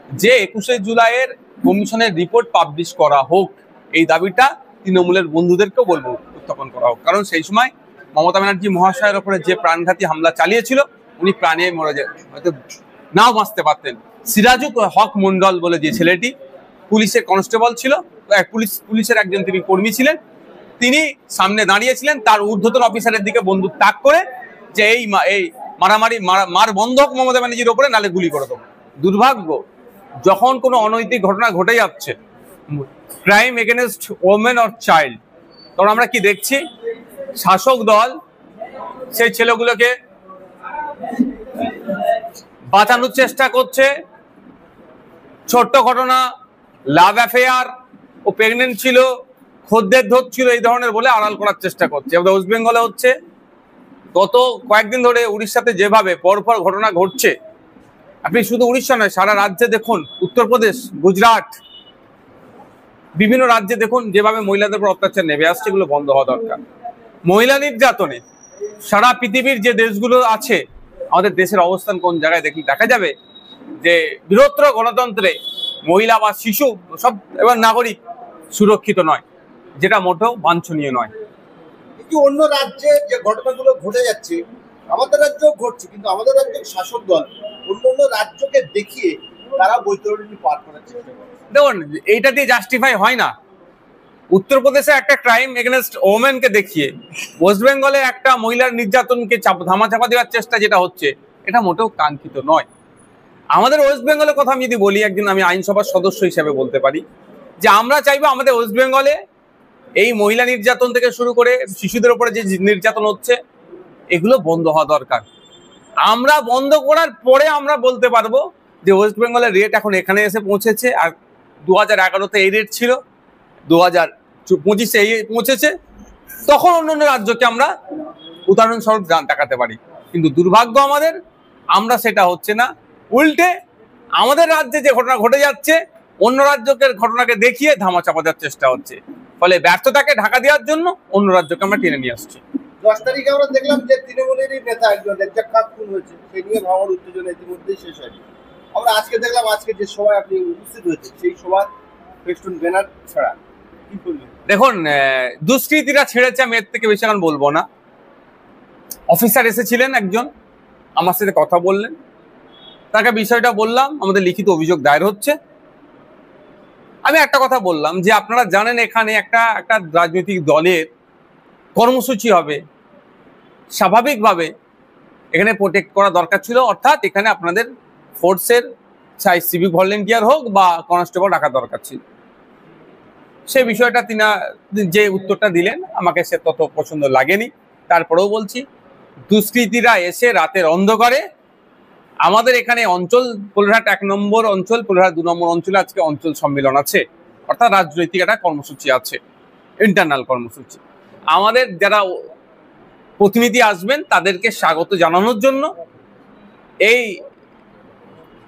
যে 21শে জুলাইয়ের কমিশনের রিপোর্ট পাবলিশ করা হোক, এই দাবিটা তৃণমূলের বন্ধুদেরকেও বলবো উত্থাপন করা হোক। কারণ সেই সময় মমতা ব্যানার্জি মহাশয়ের ওপরে যে প্রাণঘাতী হামলা চালিয়েছিল, উনি প্রাণে মরে হয়তো নাও বাঁচতে পারতেন। সিরাজুল হক মন্ডল বলে যে ছেলেটি পুলিশের কনস্টেবল ছিল, পুলিশের একজন তিনি কর্মী ছিলেন, তিনি সামনে দাঁড়িয়েছিলেন, তার ঊর্ধ্বতন অফিসারের দিকে বন্দুক তাক করে যে এই মারামারি মার বন্ধ হোক মমতা ব্যানার্জির ওপরে, নালে গুলি করে দেবো। দুর্ভাগ্য, যখন কোনো অনৈতিক ঘটনা ঘটে যাচ্ছে, crime against women or child, তখন আমরা কি দেখছি? শাসক দল সেই ছেলেগুলোকে বাঁচানোর চেষ্টা করছে। ছোট্ট ঘটনা, লাভ অ্যাফেয়ার, ও প্রেগনেন্ট ছিল, খদ্দের ধরছিল, এই ধরনের বলে আড়াল করার চেষ্টা করছে। ওয়েস্ট বেঙ্গলে হচ্ছে, গত কয়েকদিন ধরে উড়িষ্যাতে যেভাবে পরপর ঘটনা ঘটছে, আপনি শুধু উড়িষ্যা নয়, সারা রাজ্যে দেখুন, উত্তরপ্রদেশ, গুজরাট, বিভিন্ন রাজ্যে দেখুন যেভাবে মহিলাদের উপর অত্যাচার নেমে আসছে, এগুলো বন্ধ হওয়া দরকার। মহিলা নির্যাতনে সারা পৃথিবীর যে দেশগুলো আছে, আমাদের দেশের অবস্থান কোন জায়গায় দেখলে দেখা যাবে যে বৃহত্তর গণতন্ত্রে মহিলা বা শিশু সব এবং নাগরিক সুরক্ষিত নয়, যেটা মোটেও বাঞ্ছনীয় নয়। অন্য রাজ্যে যে ঘটনাগুলো ঘটে যাচ্ছে, আমাদের রাজ্যেও ঘটছে, কিন্তু আমাদের রাজ্যের শাসক দল অন্য অন্য রাজ্যকে দেখিয়ে তারা বৈতরণী পার করার চেষ্টা করে। দেখুন, এইটা দিয়ে জাস্টিফাই হয় না। উত্তরপ্রদেশে একটা ক্রাইম এগেনস্ট ওমেনকে দেখিয়ে ওয়েস্ট বেঙ্গলে একটা মহিলার নির্যাতনকে ধামাচাপা দেওয়ার চেষ্টা যেটা হচ্ছে, এটা মোটেও কাঙ্ক্ষিত নয়। আমাদের ওয়েস্ট বেঙ্গলের কথা আমি যদি বলি, একদিন আমি আইনসভার সদস্য হিসেবে বলতে পারি যে আমরা চাইবো আমাদের ওয়েস্ট বেঙ্গলে এই মহিলা নির্যাতন থেকে শুরু করে শিশুদের উপরে যে নির্যাতন হচ্ছে, এগুলো বন্ধ হওয়া দরকার। আমরা বন্ধ করার পরে আমরা বলতে পারবো যে ওয়েস্ট বেঙ্গলের রেট এখন এখানে এসে পৌঁছেছে, আর 2011-তে এই রেট ছিল, 2025-এ এই পৌঁছেছে, তখন অন্য রাজ্যকে আমরা উদাহরণস্বরূপ দেখাতে পারি। কিন্তু দুর্ভাগ্য আমাদের, আমরা সেটা হচ্ছে না। উল্টে আমাদের রাজ্যে যে ঘটনা ঘটে যাচ্ছে, অন্য রাজ্যকে ঘটনাকে দেখিয়ে ধামাচাপা দেওয়ার চেষ্টা হচ্ছে। ফলে ব্যর্থতাকে ঢাকা দেওয়ার জন্য অন্য রাজ্যকে আমরা টেনে নিয়ে আসছি। 10 তারিখে আমরা দেখলাম যে তৃণমূলেরই নেতা একজন রেজ্জাক খান খুন হয়েছে, সেই নিয়ে ভাবার উত্তেজনা ইতিমধ্যেই শেষ হয়নি। আমরা আজকে দেখলাম, আজকে যে সভায় আপনি উপস্থিত হয়েছে, সেই সভার ফেস্টুন ব্যানার ছাড়া কি করলেন? দেখুন, দুষ্কৃতীরা ছেড়েছে, আমি এর থেকে বেশি এখন বলবো না। অফিসার এসেছিলেন একজন, আমার সাথে কথা বললেন, তাকে বিষয়টা বললাম, আমাদের লিখিত অভিযোগ দায়ের হচ্ছে। আমি একটা কথা বললাম যে আপনারা জানেন এখানে একটা রাজনৈতিক দলের কর্মসূচি হবে, স্বাভাবিকভাবে এখানে প্রোটেক্ট করা দরকার ছিল, অর্থাৎ এখানে আপনাদের ফোর্সের চাই সিভিক ভলেন্টিয়ার হোক বা কনস্টেবল রাখা দরকার ছিল। সেই বিষয়টা তিনি যে উত্তরটা দিলেন, আমাকে সে তত পছন্দ লাগেনি। তারপরেও বলছি, দুষ্কৃতীরা এসে রাতের অন্ধকারে আমাদের এখানে অঞ্চল, কোলাঘাট 1 নম্বর অঞ্চল, কোলাঘাট 2 নম্বর অঞ্চলে আজকে অঞ্চল সম্মেলন আছে, অর্থাৎ রাজনৈতিক একটা কর্মসূচি আছে, ইন্টারনাল কর্মসূচি। আমাদের যারা প্রতিনিধি আসবেন তাদেরকে স্বাগত জানানোর জন্য এই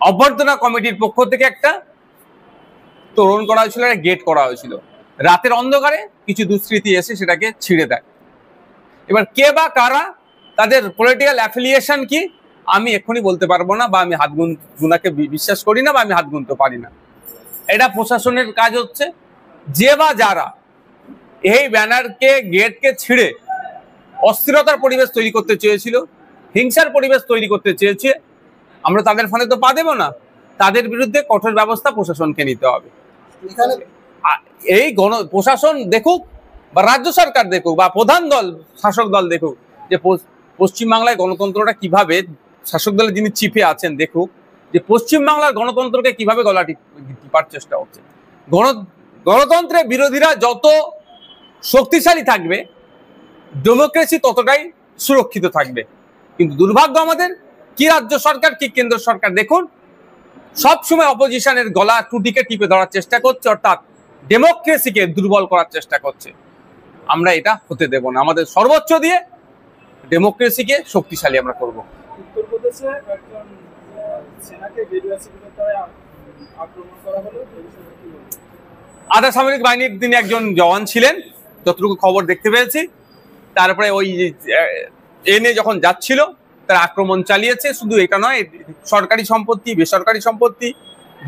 অভ্যর্থনা কমিটির পক্ষ থেকে একটা তোরণ করা হয়েছিল, একটা গেট করা হয়েছিল। রাতের অন্ধকারে কিছু দুষ্কৃতী এসে সেটাকে ছিঁড়ে দেয়। এবার কে বা কারা, তাদের পলিটিক্যাল অ্যাফিলিয়েশন কি, আমি এক্ষুনি বলতে পারবো না, বা আমি হাত গুনাকে বিশ্বাস করি না, বা আমি হাত গুনতে পারি না। এটা প্রশাসনের কাজ হচ্ছে। যে বা যারা এই ব্যানারকে, গেটকে ছিঁড়ে অস্থিরতার পরিবেশ তৈরি করতে চেয়েছিল, হিংসার পরিবেশ তৈরি করতে চেয়েছে, আমরা তাদের ফলে তো পা দেবো না। তাদের বিরুদ্ধে কঠোর ব্যবস্থা প্রশাসনকে নিতে হবে। এই প্রশাসন দেখুক, বা রাজ্য সরকার দেখুক, বা প্রধান দল, শাসক দল দেখুক, যে পশ্চিমবাংলায় গণতন্ত্রটা কিভাবে, শাসক দলের যিনি চিফে আছেন দেখুক যে পশ্চিমবাংলার গণতন্ত্রকে কিভাবে গলা টিপার চেষ্টা হচ্ছে। গণতন্ত্রের বিরোধীরা যত শক্তিশালী থাকবে, ডেমোক্রেসি ততটাই সুরক্ষিত থাকবে। কিন্তু দুর্ভাগ্য আমাদের, কি রাজ্য সরকার কি কেন্দ্র সরকার দেখুন, সবসময় অপোজিশনের গলা টুটিকে টিপে ধরার চেষ্টা করছে, অর্থাৎ ডেমোক্রেসিকে দুর্বল করার চেষ্টা করছে। আমরা এটা হতে দেব না। আমাদের সর্বোচ্চ দিয়ে ডেমোক্রেসিকে শক্তিশালী আমরা করব। উত্তরপ্রদেশে একজন সেনাকে আক্রমণ করা হলো, আধা সামরিক বাহিনীর তিনি একজন জওয়ান ছিলেন, যতটুকু খবর দেখতে পেয়েছি। তারপরে ওই এনে যখন যাচ্ছিল, তার আক্রমণ চালিয়েছে। শুধু এটা নয়, সরকারি সম্পত্তি, বেসরকারি সম্পত্তি,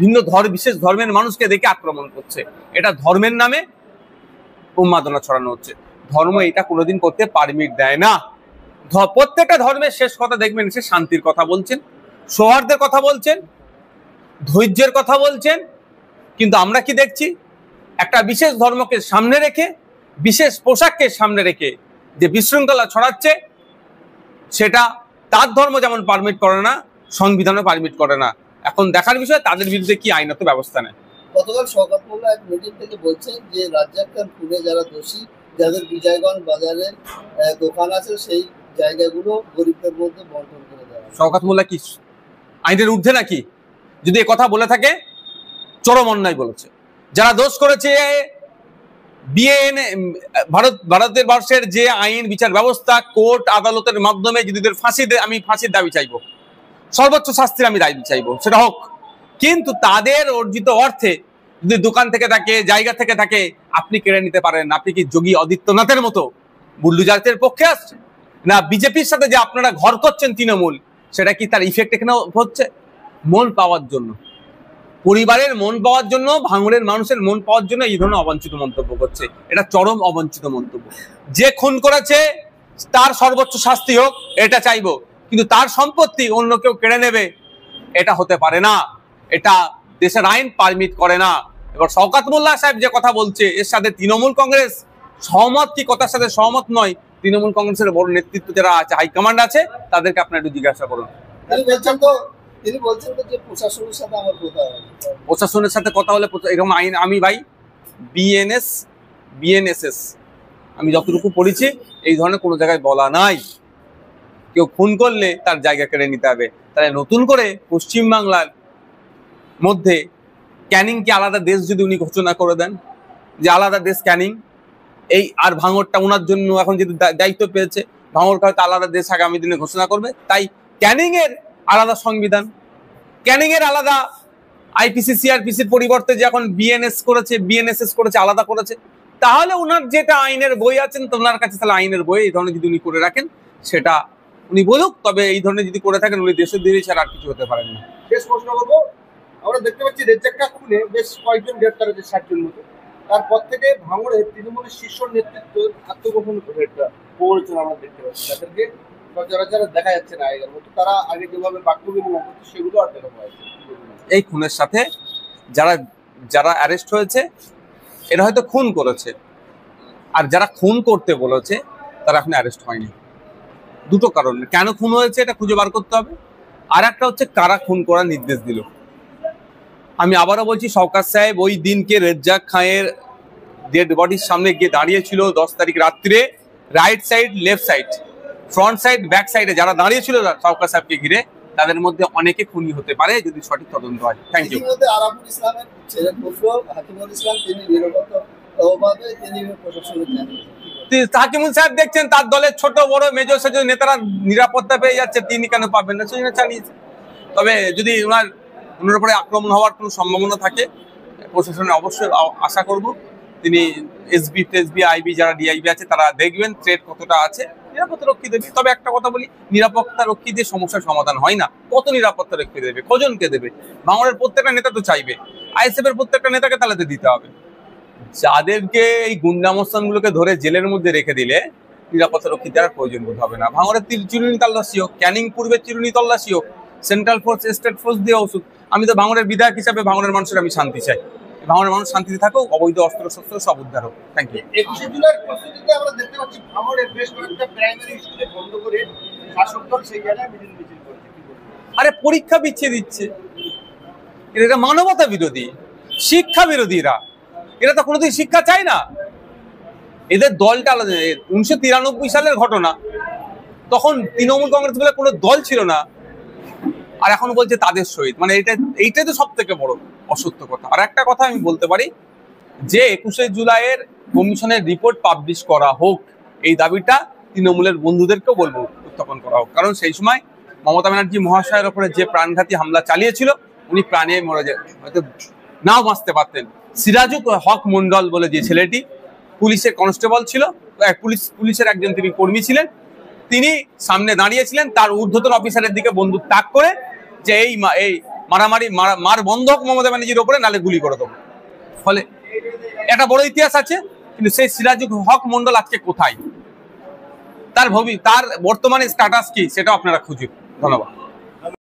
ভিন্ন বিশেষ ধর্মের মানুষকে দেখে আক্রমণ করছে। এটা ধর্মের নামে উন্মাদনা ছড়ানো হচ্ছে। ধর্ম এটা কোনোদিন করতে পারমিট দেয় না। প্রত্যেকটা ধর্মের শেষ কথা দেখবেন সে শান্তির কথা বলছেন, সৌহার্দ্যের কথা বলছেন, ধৈর্যের কথা বলছেন। কিন্তু আমরা কি দেখছি, একটা বিশেষ ধর্মকে সামনে রেখে, বিশেষ পোশাককে সামনে রেখে যে বিশৃঙ্খলা ছড়াচ্ছে, সেটা তার ধর্ম যেমন পারমিট করে না, সংবিধানও পারমিট করে না। এখন দেখার বিষয় তাদের বিরুদ্ধে কি আইনত ব্যবস্থা নেয়। গতকাল শওকত মোল্লা এক মিটিং থেকে বলছেন যে রাজ্জাক খান খুনে যারা দোষী, যাদের বিজয়গঞ্জ বাজারে দোকান আছে, সেই জায়গাগুলো গরিবদের মধ্যে বন্টন করে দেওয়া। শওকত মোল্লা কি আইনের ঊর্ধ্বে নাকি? যদি এ কথা বলে থাকে চরম অন্যায় বলেছে। যারা দোষ করেছে, ভারতের বর্ষের যে আইন বিচার ব্যবস্থা, কোর্ট আদালতের মাধ্যমে যদি ফাঁসি দেয়, আমি ফাঁসির দাবি চাইবো, সর্বোচ্চ শাস্তির আমি দাবি চাইবো, সেটা হোক। কিন্তু তাদের অর্জিত অর্থে যদি দোকান থেকে থাকে, জায়গা থেকে থাকে, আপনি কেড়ে নিতে পারেন। আপনি কি যোগী আদিত্যনাথের মতো বুল্ডুজারদের পক্ষে আসছে না? বিজেপির সাথে যে আপনারা ঘর করছেন তৃণমূল, সেটা কি তার ইফেক্ট এখানে হচ্ছে? মন পাওয়ার জন্য, পরিবারের মন পাওয়ার জন্য, ভাঙড়ের মানুষের মন পাওয়ার জন্য এই ধরনের অবাঞ্ছিত মন্তব্য করছে। এটা চরম অবাঞ্ছিত মন্তব্য। যে খুন করেছে তার সর্বোচ্চ শাস্তি হোক, এটা চাইবো, কিন্তু তার সম্পত্তি অন্য কেউ কেড়ে নেবে, এটা হতে পারে না। এটা দেশের আইন পারমিট করে না। এবার শওকত মোল্লা সাহেব যে কথা বলছে, এর সাথে তৃণমূল কংগ্রেস সহমত কি কথার সাথে সহমত নয়, তৃণমূল কংগ্রেসের বড় নেতৃত্ব যারা আছে, হাইকমান্ড আছে, তাদেরকে আপনারা একটু জিজ্ঞাসা করুন। তিনি বলছেন তো যে প্রশাসনের সাথে আমার কথা হয়, প্রশাসনের সাথে কথা হলে এরকম আইন, আমি ভাই বিএনএসএস আমি যতটুকু পড়েছি, এই ধরনের কোনো জায়গায় বলা নাই কেউ খুন করলে তার জায়গা কেড়ে নিতে হবে। তাহলে নতুন করে পশ্চিমবাংলার মধ্যে ক্যানিংকে আলাদা দেশ যদি উনি ঘোষণা করে দেন, যে আলাদা দেশ ক্যানিং, এই আর ভাঙড়টা ওনার জন্য এখন যদি দায়িত্ব পেয়েছে, ভাঙড়কে হয়তো আলাদা দেশ আগামী দিনে ঘোষণা করবে। তাই ক্যানিং এর আলাদা সংবিধান, ক্যানিং এর আলাদা আইপিসি সিআরপিসির পরিবর্তে যে এখন বিএনএসএস করেছে, আলাদা করেছে, তাহলে ওনার যেটা আইনের বই আছেন, তো ওনার কাছে তাহলে আইনের বই এই ধরনের যদি উনি করে রাখেন, সেটা উনি বলুক। তবে এই ধরনের যদি করে থাকেন, উনি দেশের দেরি ছাড়া আর কিছু হতে পারেন না। শেষ প্রশ্ন করবো, আমরা দেখতে পাচ্ছি রেজ্জাক খান খুনে বেশ কয়েকজন গ্রেপ্তার হয়েছে, 60 জন মতো। তারপর থেকে ভাঙড়ে তৃণমূলের শীর্ষ নেতৃত্ব আত্মগোপন প্রবঞ্চনা আমরা দেখতে পাচ্ছি। তাদেরকে সচরাচর দেখা যাচ্ছে না আগের মতো, তারা আগে যেভাবে বাক্য বিনিময় করছে সেগুলো আর দেখা পাওয়া যাচ্ছে। এই খুনের সাথে যারা অ্যারেস্ট হয়েছে, এরা হয়তো খুন করেছে, আর যারা খুন করতে বলেছে তারা এখন অ্যারেস্ট হয়নি। দুটো কারণ, কেন খুন হয়েছে এটা খুঁজে বার করতে হবে, আর একটা হচ্ছে কারা খুন করার নির্দেশ দিল। আমি আবারও বলছি, শওকত সাহেব ওই দিনকে রেজ্জাক খানের ডেড বডির সামনে গিয়ে দাঁড়িয়েছিল 10 তারিখ রাত্রে। Right side, left side, front side, back সাইডে যারা দাঁড়িয়েছিল শওকত সাহেবকে ঘিরে, তাদের মধ্যে অনেকে খুনি হতে পারে যদি সঠিক তদন্ত হয়। Thank you. আরাফুল ইসলামের ছেলে পুত্র হাকিমুল ইসলাম, তিনি নিরপেক্ষভাবে তিনি প্রশাসনের হাকিমুল সাহেব দেখছেন তার দলের ছোট বড় মেজর সেজর নেতারা নিরাপত্তা পেয়ে যাচ্ছে, তিনি কেন পাবেন না? সেই চালিয়েছে। তবে যদি ওনার উপরে আক্রমণ হওয়ার কোনো সম্ভাবনা থাকে, প্রশাসনে অবশ্যই আশা করব তিনি এসবি আইবি যারা ডিআইবি আছে তারা দেখবেন থ্রেট কতটা আছে, নিরাপত্তা রক্ষী দেবে। তবে একটা কথা বলি, নিরাপত্তা রক্ষী দিয়ে সমস্যার সমাধান হয় না। কত নিরাপত্তা রক্ষী দেবে, কজনকে দেবে? ভাঙড়ের প্রত্যেকটা নেতা তো চাইবে, আইএসএফ এর প্রত্যেকটা নেতাকে তাহলে দিতে হবে। যাদেরকে এই গুন্ডামস্তানগুলোকে ধরে জেলের মধ্যে রেখে দিলে নিরাপত্তা রক্ষী দেওয়ার প্রয়োজন বোধ হবে না। ভাঙড়ের চিরুনি তল্লাশি হোক, ক্যানিং পূর্বে চিরুনি তল্লাশি হোক, সেন্ট্রাল ফোর্স, স্টেট ফোর্স দিয়ে ওষুধ। আমি তো ভাঙড়ের বিধায়ক হিসাবে ভাঙড়ের মানুষের আমি শান্তি চাই, ভাঙড়ের মানুষ শান্তিতে থাকুক, অবৈধ অস্ত্র শস্ত্র সব উদ্ধার হোক। Thank you. 21শে জুলাইয়ের প্রস্তুতিতে আমরা দেখতে পাচ্ছি ভাঙড়ের বেশ কয়েকটা প্রাইমারি স্কুলে বন্ধ করে শাসক দল সেই জায়গায় মিছিল করছে। আরে পরীক্ষা পিছিয়ে দিচ্ছে, এটা মানবতা বিরোধী, শিক্ষা বিরোধীরা। এরা তো কোনোদিন শিক্ষা চায় না। এদের দলটা আলাদা। 1993 সালের ঘটনা, তখন তৃণমূল কংগ্রেস বলে কোনো দল ছিল না, আর এখন বলছে তাদের সহিত। মানে এইটাই তো সব থেকে বড় অসত্য কথা। আর একটা কথা আমি বলতে পারি যে 21শে জুলাইয়ের কমিশনের রিপোর্ট পাবলিশ করা হোক, এই দাবিটা তৃণমূলের বন্ধুদেরকেও বলবো উত্থাপন করা হোক। কারণ সেই সময় মমতা ব্যানার্জি মহাশয়ের ওপরে যে প্রাণঘাতী হামলা চালিয়েছিল, উনি প্রাণে মরে যায়, হয়তো নাও বাঁচতে পারতেন। সিরাজুল হক মন্ডল বলে যে ছেলেটি পুলিশের কনস্টেবল ছিল, পুলিশের একজন তিনি কর্মী ছিলেন, তিনি সামনে দাঁড়িয়েছিলেন, তার ঊর্ধ্বতন অফিসারের দিকে বন্দুক তাক করে যে এই মারামারি মার বন্ধ হোক মমতা ব্যানার্জির ওপরে, নালে গুলি করে দেবো। ফলে একটা বড় ইতিহাস আছে, কিন্তু সেই সিরাজুল হক মন্ডল আজকে কোথায়, তার বর্তমানে স্ট্যাটাস কি সেটাও আপনারা খুঁজুন। ধন্যবাদ।